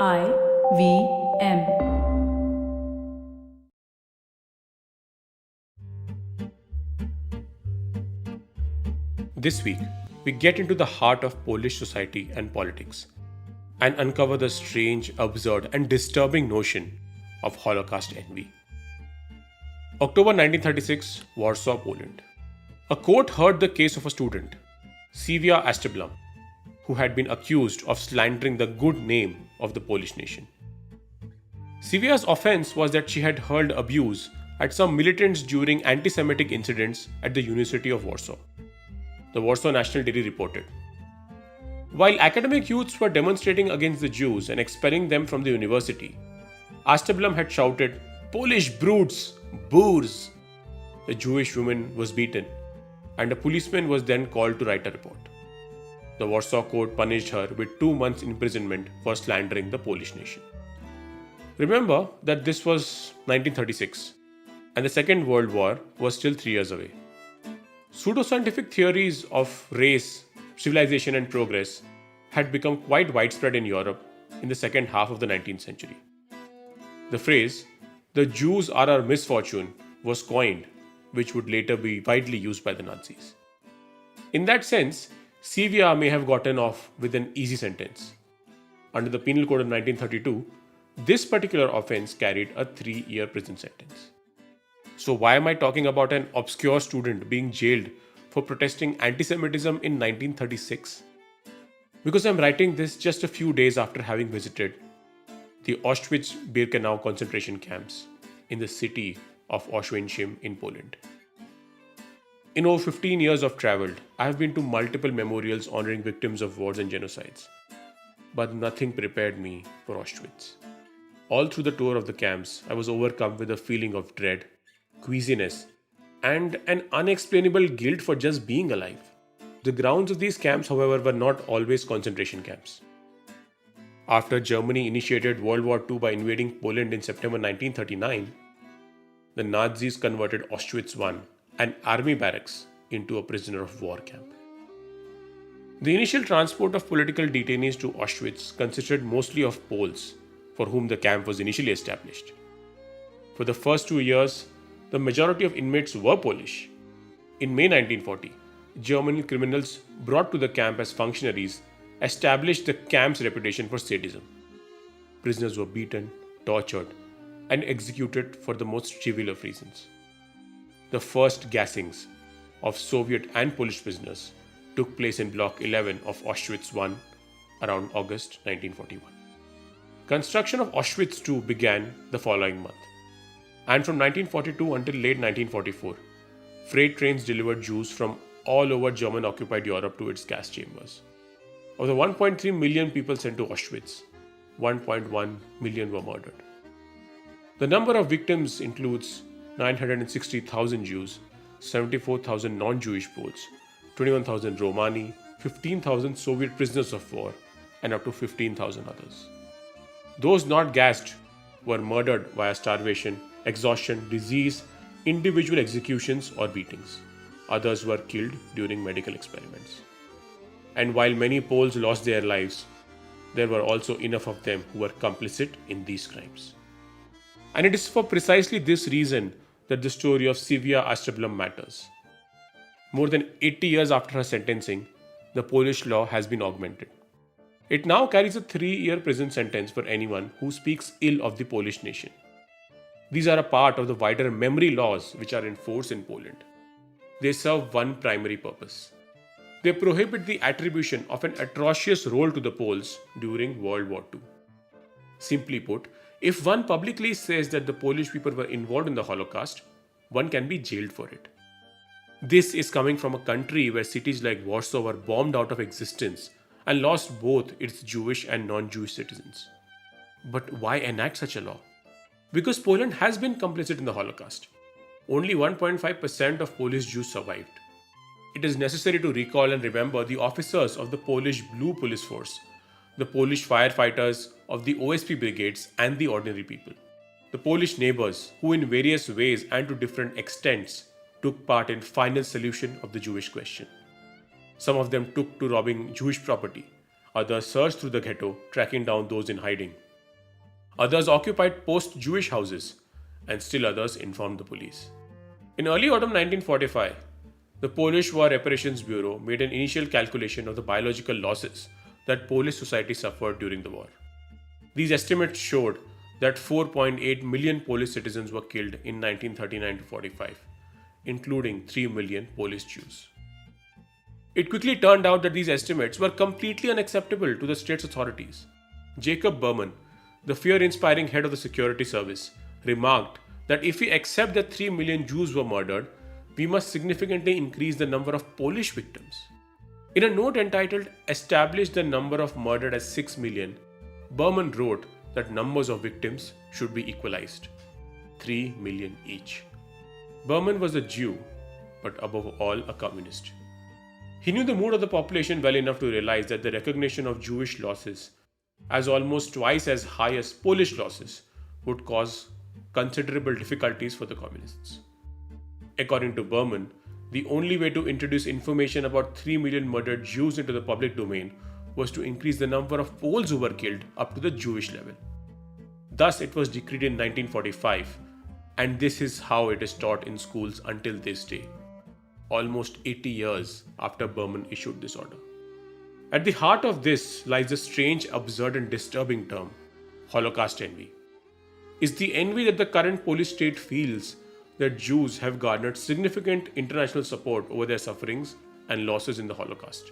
IVM. This week, we get into the heart of Polish society and politics and uncover the strange, absurd, and disturbing notion of Holocaust envy. October 1936, Warsaw, Poland. A court heard the case of a student, Sylwia Asteblum, who had been accused of slandering the good name of the Polish nation. Sylwia's offense was that she had hurled abuse at some militants during anti Semitic incidents at the University of Warsaw. The Warsaw National Daily reported. While academic youths were demonstrating against the Jews and expelling them from the university, Asteblum had shouted, "Polish brutes! Boors!" The Jewish woman was beaten, and a policeman was then called to write a report. The Warsaw court punished her with 2 months imprisonment for slandering the Polish nation. Remember that this was 1936, and the Second World War was still 3 years away. Pseudoscientific theories of race, civilization, and progress had become quite widespread in Europe in the second half of the 19th century. The phrase, "the Jews are our misfortune," was coined, which would later be widely used by the Nazis. In that sense, Sylwia may have gotten off with an easy sentence. Under the Penal Code of 1932, this particular offense carried a 3-year prison sentence. So, why am I talking about an obscure student being jailed for protesting anti Semitism in 1936? Because I'm writing this just a few days after having visited the Auschwitz Birkenau concentration camps in the city of Oświęcim in Poland. In over 15 years of travel, I have been to multiple memorials honoring victims of wars and genocides. But nothing prepared me for Auschwitz. All through the tour of the camps, I was overcome with a feeling of dread, queasiness, and an unexplainable guilt for just being alive. The grounds of these camps, however, were not always concentration camps. After Germany initiated World War II by invading Poland in September 1939, the Nazis converted Auschwitz I, an army barracks, into a prisoner of war camp. The initial transport of political detainees to Auschwitz consisted mostly of Poles, for whom the camp was initially established. For the first 2 years, the majority of inmates were Polish. In May 1940, German criminals brought to the camp as functionaries established the camp's reputation for sadism. Prisoners were beaten, tortured, and executed for the most trivial of reasons. The first gassings of Soviet and Polish prisoners took place in Block 11 of Auschwitz I around August 1941. Construction of Auschwitz II began the following month. And from 1942 until late 1944, freight trains delivered Jews from all over German occupied Europe to its gas chambers. Of the 1.3 million people sent to Auschwitz, 1.1 million were murdered. The number of victims includes 960,000 Jews, 74,000 non-Jewish Poles, 21,000 Romani, 15,000 Soviet prisoners of war, and up to 15,000 others. Those not gassed were murdered via starvation, exhaustion, disease, individual executions, or beatings. Others were killed during medical experiments. And while many Poles lost their lives, there were also enough of them who were complicit in these crimes. And it is for precisely this reason that the story of Sylwia Asteblum matters. More than 80 years after her sentencing, the Polish law has been augmented. It now carries a 3-year prison sentence for anyone who speaks ill of the Polish nation. These are a part of the wider memory laws which are in force in Poland. They serve one primary purpose. They prohibit the attribution of an atrocious role to the Poles during World War II. Simply put, if one publicly says that the Polish people were involved in the Holocaust, one can be jailed for it. This is coming from a country where cities like Warsaw were bombed out of existence and lost both its Jewish and non-Jewish citizens. But why enact such a law? Because Poland has been complicit in the Holocaust. Only 1.5% of Polish Jews survived. It is necessary to recall and remember the officers of the Polish Blue Police Force, the Polish firefighters of the OSP brigades, and the ordinary people. The Polish neighbors, who in various ways and to different extents took part in final solution of the Jewish question. Some of them took to robbing Jewish property, Others surged through the ghetto, tracking down those in hiding. Others occupied post-Jewish houses, and still others informed the police. In early autumn 1945, the Polish War Reparations Bureau made an initial calculation of the biological losses that Polish society suffered during the war. These estimates showed that 4.8 million Polish citizens were killed in 1939 to 45, including 3 million Polish Jews. It quickly turned out that these estimates were completely unacceptable to the state's authorities. Jacob Berman, the fear-inspiring head of the security service, remarked that if we accept that 3 million Jews were murdered, we must significantly increase the number of Polish victims. In a note entitled "Establish the number of murdered as 6 million, Berman wrote that numbers of victims should be equalized, 3 million each. Berman was a Jew, but above all a communist. He knew the mood of the population well enough to realize that the recognition of Jewish losses as almost twice as high as Polish losses would cause considerable difficulties for the communists. According to Berman, the only way to introduce information about 3 million murdered Jews into the public domain was to increase the number of Poles who were killed up to the Jewish level. Thus, it was decreed in 1945, and this is how it is taught in schools until this day, almost 80 years after Berman issued this order. At the heart of this lies the strange, absurd, and disturbing term, Holocaust envy. It's the envy that the current Polish state feels that Jews have garnered significant international support over their sufferings and losses in the Holocaust.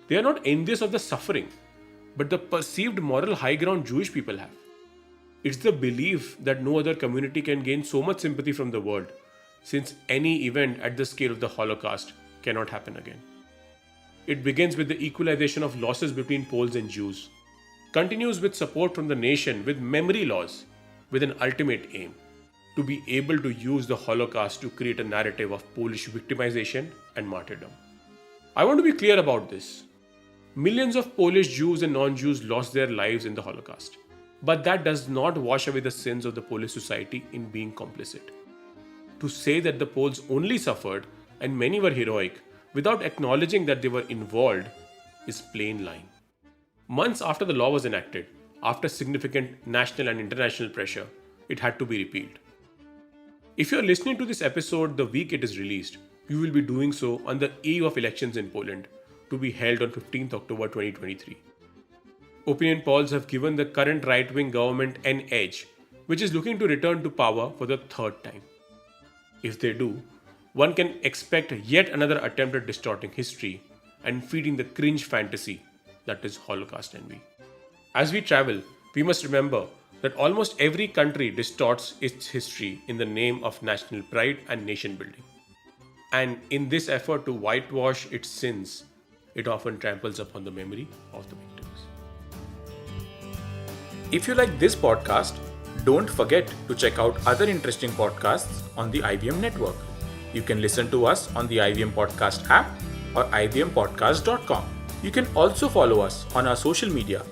They are not envious of the suffering, but the perceived moral high ground Jewish people have. It's the belief that no other community can gain so much sympathy from the world, since any event at the scale of the Holocaust cannot happen again. It begins with the equalization of losses between Poles and Jews, continues with support from the nation with memory laws, with an ultimate aim: to be able to use the Holocaust to create a narrative of Polish victimization and martyrdom. I want to be clear about this. Millions of Polish Jews and non-Jews lost their lives in the Holocaust, but that does not wash away the sins of the Polish society in being complicit. To say that the Poles only suffered and many were heroic without acknowledging that they were involved is plain lying. Months after the law was enacted, after significant national and international pressure, it had to be repealed. If you are listening to this episode the week it is released, you will be doing so on the eve of elections in Poland to be held on 15th October 2023. Opinion polls have given the current right-wing government an edge, which is looking to return to power for the third time. If they do, one can expect yet another attempt at distorting history and feeding the cringe fantasy that is Holocaust envy. As we travel, we must remember that almost every country distorts its history in the name of national pride and nation building. And in this effort to whitewash its sins, it often tramples upon the memory of the victims. If you like this podcast, don't forget to check out other interesting podcasts on the IVM network. You can listen to us on the IVM Podcast app or ivmpodcast.com. You can also follow us on our social media.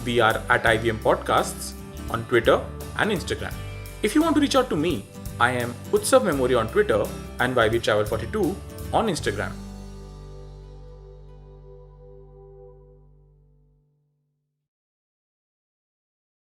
We are at IVM Podcasts on Twitter and Instagram. If you want to reach out to me, I am Utsav Memory on Twitter and YVTravel42 on Instagram.